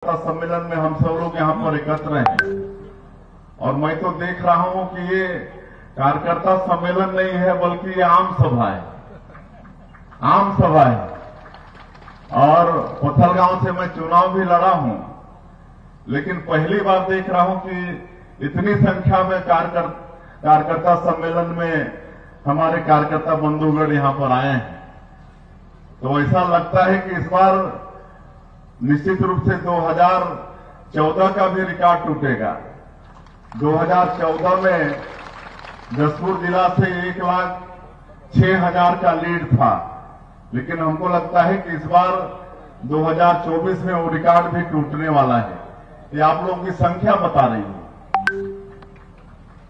सम्मेलन में हम सब लोग यहाँ पर एकत्र हैं और मैं तो देख रहा हूँ कि ये कार्यकर्ता सम्मेलन नहीं है बल्कि ये आम सभा है। आम सभा है और पत्थलगांव से मैं चुनाव भी लड़ा हूँ, लेकिन पहली बार देख रहा हूँ कि इतनी संख्या में कार्यकर्ता सम्मेलन में हमारे कार्यकर्ता बंधुगण यहाँ पर आए हैं। तो ऐसा लगता है कि इस बार निश्चित रूप से 2014 का भी रिकॉर्ड टूटेगा। 2014 में जसपुर जिला से 1,06,000 का लीड था, लेकिन हमको लगता है कि इस बार 2024 में वो रिकॉर्ड भी टूटने वाला है। ये आप लोगों की संख्या बता रही है।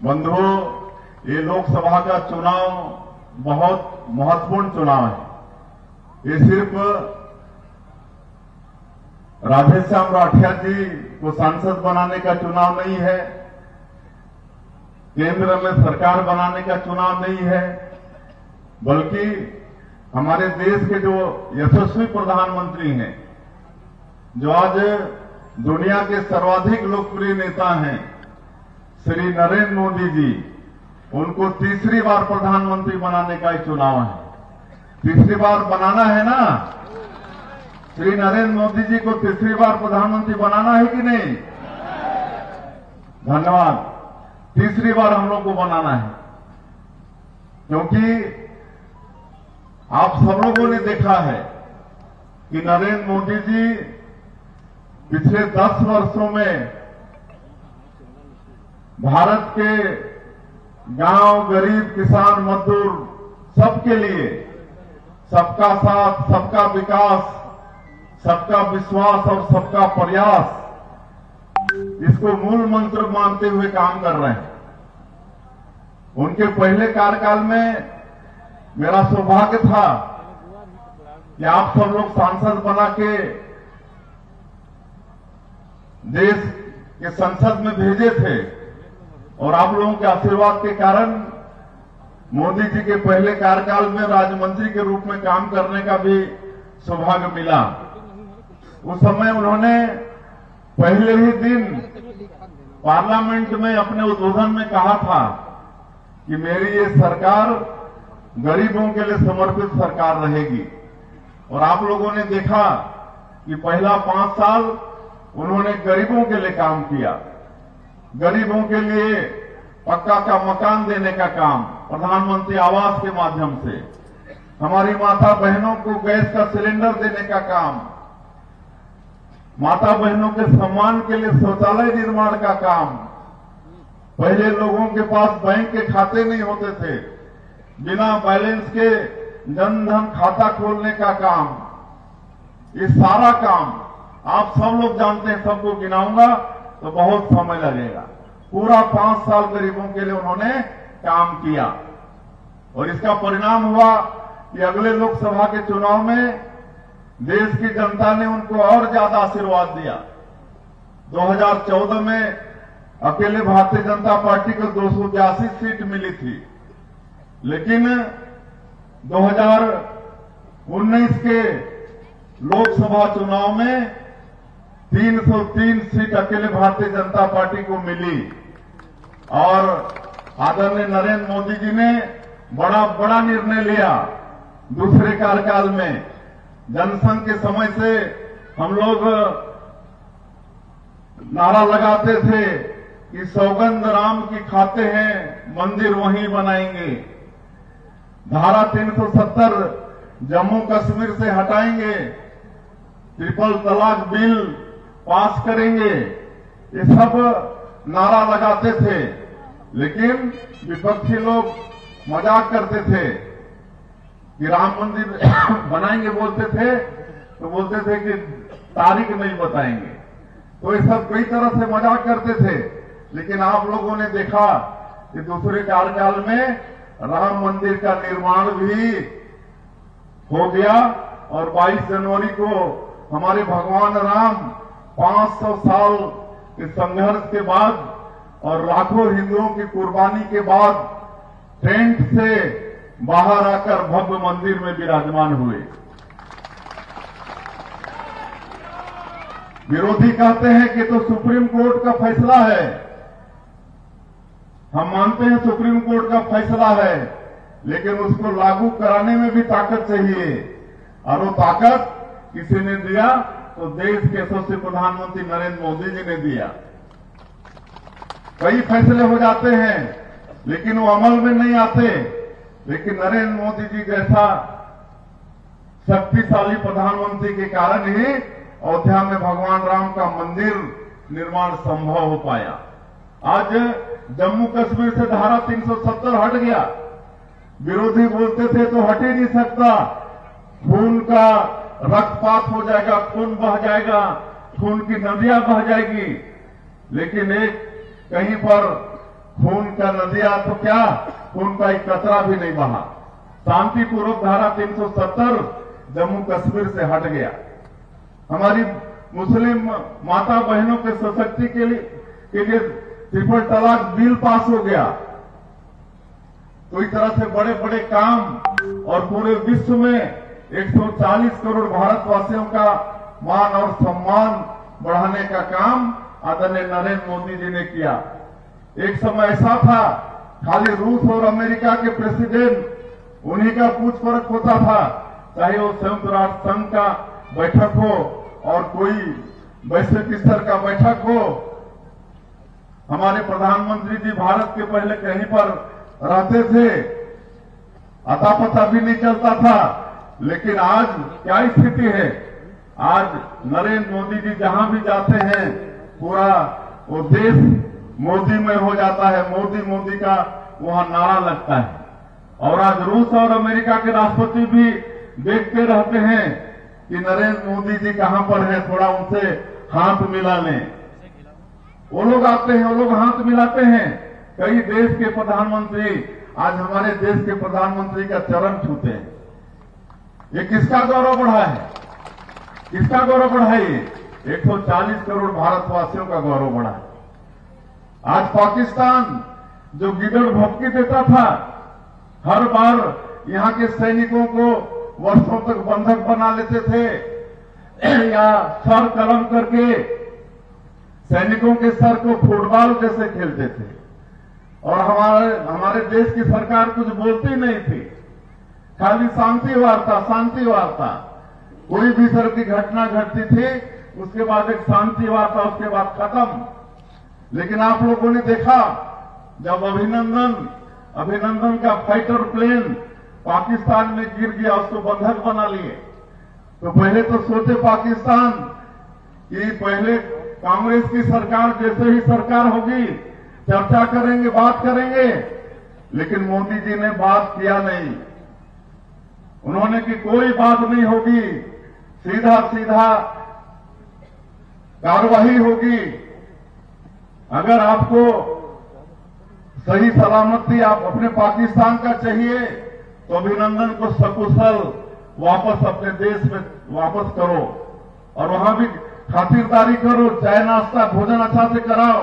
बंधुओं, ये लोकसभा का चुनाव बहुत महत्वपूर्ण चुनाव है। ये सिर्फ राधेश्याम राठिया जी को सांसद बनाने का चुनाव नहीं है, केंद्र में सरकार बनाने का चुनाव नहीं है, बल्कि हमारे देश के जो यशस्वी प्रधानमंत्री हैं, जो आज दुनिया के सर्वाधिक लोकप्रिय नेता हैं, श्री नरेंद्र मोदी जी, उनको तीसरी बार प्रधानमंत्री बनाने का ही चुनाव है। तीसरी बार बनाना है ना? श्री नरेंद्र मोदी जी को तीसरी बार प्रधानमंत्री बनाना है कि नहीं? धन्यवाद। तीसरी बार हम लोग को बनाना है, क्योंकि आप सब लोगों ने देखा है कि नरेंद्र मोदी जी पिछले 10 वर्षों में भारत के गांव, गरीब, किसान, मजदूर सबके लिए सबका साथ, सबका विकास, सबका विश्वास और सबका प्रयास, इसको मूल मंत्र मानते हुए काम कर रहे हैं। उनके पहले कार्यकाल में मेरा सौभाग्य था कि आप सब लोग सांसद बना के देश के संसद में भेजे थे और आप लोगों के आशीर्वाद के कारण मोदी जी के पहले कार्यकाल में राज्य मंत्री के रूप में काम करने का भी सौभाग्य मिला। उस समय उन्होंने पहले ही दिन पार्लियामेंट में अपने उद्बोधन में कहा था कि मेरी ये सरकार गरीबों के लिए समर्पित सरकार रहेगी। और आप लोगों ने देखा कि पहला 5 साल उन्होंने गरीबों के लिए काम किया। गरीबों के लिए पक्का का मकान देने का काम प्रधानमंत्री आवास के माध्यम से, हमारी माता बहनों को गैस का सिलेंडर देने का काम, माता बहनों के सम्मान के लिए शौचालय निर्माण का काम। पहले लोगों के पास बैंक के खाते नहीं होते थे, बिना बैलेंस के जनधन खाता खोलने का काम। ये सारा काम आप सब लोग जानते हैं, सबको गिनाऊंगा तो बहुत समय लगेगा। पूरा 5 साल गरीबों के लिए उन्होंने काम किया और इसका परिणाम हुआ कि अगले लोकसभा के चुनाव में देश की जनता ने उनको और ज्यादा आशीर्वाद दिया। 2014 में अकेले भारतीय जनता पार्टी को 282 सीट मिली थी, लेकिन 2019 के लोकसभा चुनाव में 303 सीट अकेले भारतीय जनता पार्टी को मिली। और आदरणीय नरेंद्र मोदी जी ने बड़ा निर्णय लिया दूसरे कार्यकाल में। जनसंघ के समय से हम लोग नारा लगाते थे कि सौगंध राम की खाते हैं, मंदिर वहीं बनाएंगे। धारा 370 जम्मू कश्मीर से हटाएंगे, ट्रिपल तलाक बिल पास करेंगे, ये सब नारा लगाते थे। लेकिन विपक्षी लोग मजाक करते थे कि राम मंदिर बनाएंगे, बोलते थे तो बोलते थे कि तारीख नहीं बताएंगे। तो ये सब कई तरह से मजाक करते थे। लेकिन आप लोगों ने देखा कि दूसरे कार्यकाल में राम मंदिर का निर्माण भी हो गया और 22 जनवरी को हमारे भगवान राम 500 साल के संघर्ष के बाद और लाखों हिंदुओं की कुर्बानी के बाद टेंट से बाहर आकर भव्य मंदिर में विराजमान हुए। विरोधी कहते हैं कि तो सुप्रीम कोर्ट का फैसला है। हम मानते हैं सुप्रीम कोर्ट का फैसला है, लेकिन उसको लागू कराने में भी ताकत चाहिए, और वो ताकत किसी ने दिया तो देश के यशस्वी प्रधानमंत्री नरेंद्र मोदी जी ने दिया। कई फैसले हो जाते हैं लेकिन वो अमल में नहीं आते, लेकिन नरेंद्र मोदी जी जैसा शक्तिशाली प्रधानमंत्री के कारण ही अयोध्या में भगवान राम का मंदिर निर्माण संभव हो पाया। आज जम्मू कश्मीर से धारा 370 हट गया। विरोधी बोलते थे तो हट ही नहीं सकता, खून का रक्तपात हो जाएगा, खून बह जाएगा, खून की नदियां बह जाएगी। लेकिन एक कहीं पर खून का नदियां तो क्या, खून का एक कतरा भी नहीं बहा। शांतिपूर्वक धारा 370 जम्मू कश्मीर से हट गया। हमारी मुस्लिम माता बहनों के सशक्ति के लिए ट्रिपल तलाक बिल पास हो गया। तो इस तरह से बड़े बड़े काम, और पूरे विश्व में 140 करोड़ भारतवासियों का मान और सम्मान बढ़ाने का काम आदरणीय नरेंद्र मोदी जी ने किया। एक समय ऐसा था खाली रूस और अमेरिका के प्रेसिडेंट उन्हीं का पूछ परख होता था, चाहे वो संयुक्त राष्ट्र संघ का बैठक हो और कोई वैश्विक स्तर का बैठक हो। हमारे प्रधानमंत्री जी भारत के पहले कहीं पर रहते थे, अता पता भी नहीं चलता था, लेकिन आज क्या स्थिति है। आज नरेंद्र मोदी जी जहां भी जाते हैं पूरा वो देश मोदी में हो जाता है, मोदी मोदी का वहां नारा लगता है। और आज रूस और अमेरिका के राष्ट्रपति भी देखते रहते हैं कि नरेंद्र मोदी जी कहां पर हैं, थोड़ा उनसे हाथ मिला लें। वो लोग आते हैं, वो लोग हाथ मिलाते हैं। कई देश के प्रधानमंत्री आज हमारे देश के प्रधानमंत्री का चरण छूते हैं। ये किसका गौरव बढ़ा है, किसका गौरव बढ़ा है? ये 140 करोड़ भारतवासियों का गौरव बढ़ा है। आज पाकिस्तान जो गिदड़ भपकी देता था, हर बार यहां के सैनिकों को वर्षों तक बंधक बना लेते थे या सर कलम करके सैनिकों के सर को फुटबॉल जैसे खेलते थे, और हमारे देश की सरकार कुछ बोलती नहीं थी, खाली शांति वार्ता, शांति वार्ता। कोई भी तरह की घटना घटती थी उसके बाद एक शांति वार्ता, उसके बाद खत्म। लेकिन आप लोगों ने देखा जब अभिनंदन का फाइटर प्लेन पाकिस्तान में गिर गया, उसको बंधक बना लिए, तो पहले तो सोचे पाकिस्तान कि पहले कांग्रेस की सरकार जैसे ही सरकार होगी चर्चा करेंगे, बात करेंगे, लेकिन मोदी जी ने बात किया नहीं। उन्होंने कि कोई बात नहीं होगी, सीधा सीधा कार्रवाई होगी। अगर आपको सही सलामती आप अपने पाकिस्तान का चाहिए तो अभिनंदन को सकुशल वापस अपने देश में वापस करो, और वहां भी खातिरदारी करो, चाय नाश्ता भोजन अच्छा से कराओ।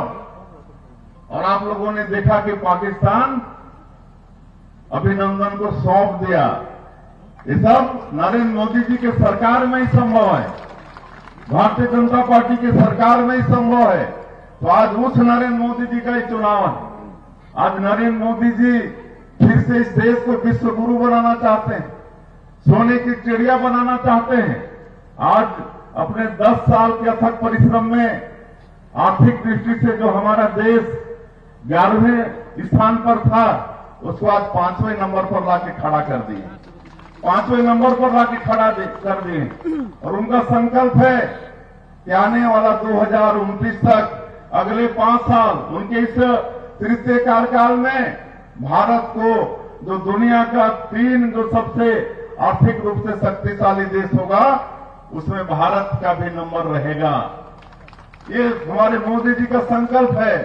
और आप लोगों ने देखा कि पाकिस्तान अभिनंदन को सौंप दिया। ये सब नरेंद्र मोदी जी के सरकार में ही संभव है, भारतीय जनता पार्टी की सरकार में ही संभव है। तो आज उस नरेंद्र मोदी जी का ही चुनाव है। आज नरेंद्र मोदी जी फिर से इस देश को विश्व गुरु बनाना चाहते हैं, सोने की चिड़िया बनाना चाहते हैं। आज अपने 10 साल के अथक परिश्रम में आर्थिक दृष्टि से जो हमारा देश 11वें स्थान पर था, उसको आज 5वें नंबर पर लाके खड़ा कर दिए, 5वें नंबर पर लाके खड़ा कर दिए। और उनका संकल्प है कि आने वाला 2029 तक अगले 5 साल उनके इस तृतीय कार्यकाल में भारत को जो दुनिया का 3 जो सबसे आर्थिक रूप से शक्तिशाली देश होगा उसमें भारत का भी नंबर रहेगा। ये हमारे मोदी जी का संकल्प है।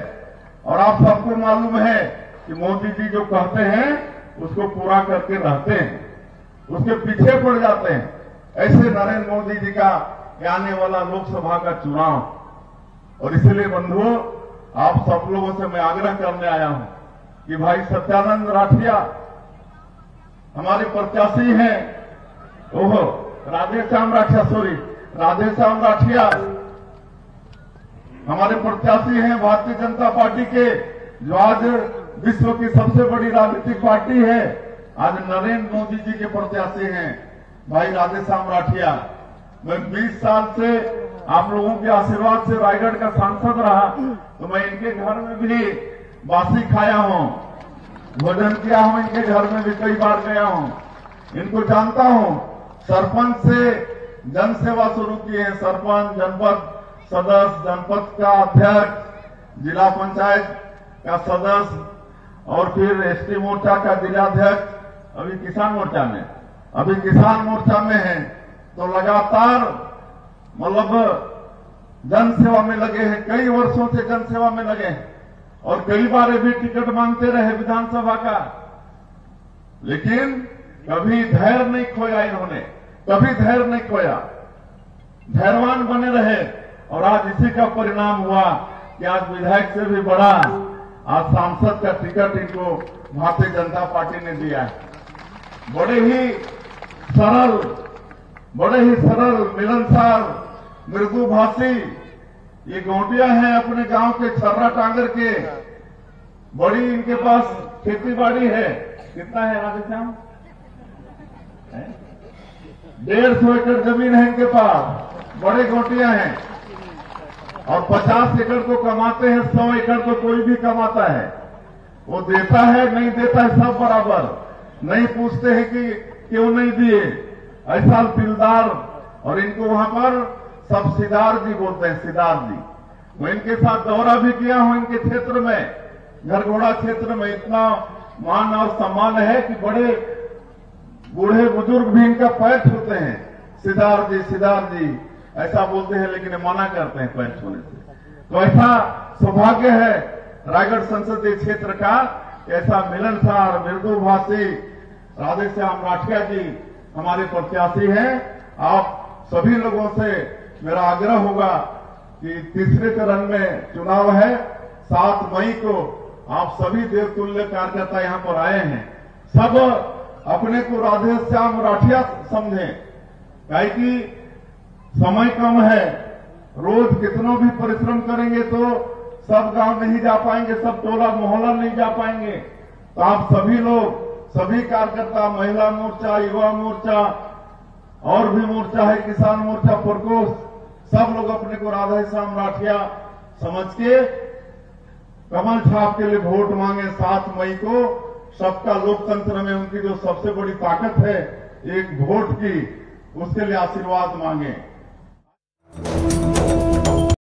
और आप सबको मालूम है कि मोदी जी जो कहते हैं उसको पूरा करके रहते हैं, उसके पीछे पड़ जाते हैं। ऐसे नरेंद्र मोदी जी का आने वाला लोकसभा का चुनाव, और इसलिए बंधुओं आप सब लोगों से मैं आग्रह करने आया हूं कि भाई सत्यानंद राठिया हमारे प्रत्याशी हैं, राधेश्याम राठिया हमारे प्रत्याशी हैं भारतीय जनता पार्टी के, जो आज विश्व की सबसे बड़ी राजनीतिक पार्टी है। आज नरेंद्र मोदी जी के प्रत्याशी हैं भाई राधेश्याम राठिया। मैं 20 साल से आप लोगों के आशीर्वाद से रायगढ़ का सांसद रहा, तो मैं इनके घर में भी बासी खाया हूं, भोजन किया हूं, इनके घर में भी कई बार गया हूं, इनको जानता हूं। सरपंच से जन सेवा शुरू की है, सरपंच, जनपद सदस्य, जनपद का अध्यक्ष, जिला पंचायत का सदस्य और फिर एसटी मोर्चा का जिलाध्यक्ष, अभी किसान मोर्चा में है। तो लगातार मतलब जन सेवा में लगे हैं, कई वर्षों से जन सेवा में लगे हैं और कई बार भी टिकट मांगते रहे विधानसभा का, लेकिन कभी धैर्य नहीं खोया इन्होंने, कभी धैर्य नहीं खोया, धैर्यवान बने रहे। और आज इसी का परिणाम हुआ कि आज विधायक से भी बड़ा आज सांसद का टिकट इनको भारतीय जनता पार्टी ने दिया है। बड़े ही सरल, मिलनसार, मृदुभाषी ये गोटिया हैं, अपने गांव के छर्रा टांगर के। बड़ी इनके पास खेती बाड़ी है, कितना है राधेश्याम? 150 एकड़ जमीन है इनके पास, बड़े गोटिया हैं और 50 एकड़ को कमाते हैं, 100 एकड़ को कोई भी कमाता है। वो देता है नहीं देता है सब बराबर, नहीं पूछते हैं कि क्यों नहीं दिए, ऐसा दिलदार। और इनको वहां पर सब सिदार जी बोलते हैं, सिदार जी। मैं इनके साथ दौरा भी किया हूं, इनके क्षेत्र में, घरघोड़ा क्षेत्र में इतना मान और सम्मान है कि बड़े बूढ़े बुजुर्ग भी इनका पैर छूते हैं, सिदार जी ऐसा बोलते हैं, लेकिन मना करते हैं पैर छूने से। तो ऐसा सौभाग्य है रायगढ़ संसदीय क्षेत्र का, ऐसा मिलनसार, मृदुभाषी राधेश्याम राठिया जी हमारे प्रत्याशी हैं। आप सभी लोगों से मेरा आग्रह होगा कि तीसरे चरण में चुनाव है, 7 मई को आप सभी देवतुल्य कार्यकर्ता यहां पर आए हैं, सब अपने को राधेश्याम राठिया समझें, काहे कि समय कम है, रोज कितना भी परिश्रम करेंगे तो सब गांव नहीं जा पाएंगे, सब टोला मोहल्ला नहीं जा पाएंगे। तो आप सभी लोग, सभी कार्यकर्ता, महिला मोर्चा, युवा मोर्चा और भी मोर्चा है, किसान मोर्चा, प्रकोष्ठ, सब लोग अपने को राधेश्याम राठिया समझ के कमल छाप के लिए वोट मांगे 7 मई को। सबका लोकतंत्र में उनकी जो सबसे बड़ी ताकत है एक वोट की, उसके लिए आशीर्वाद मांगे।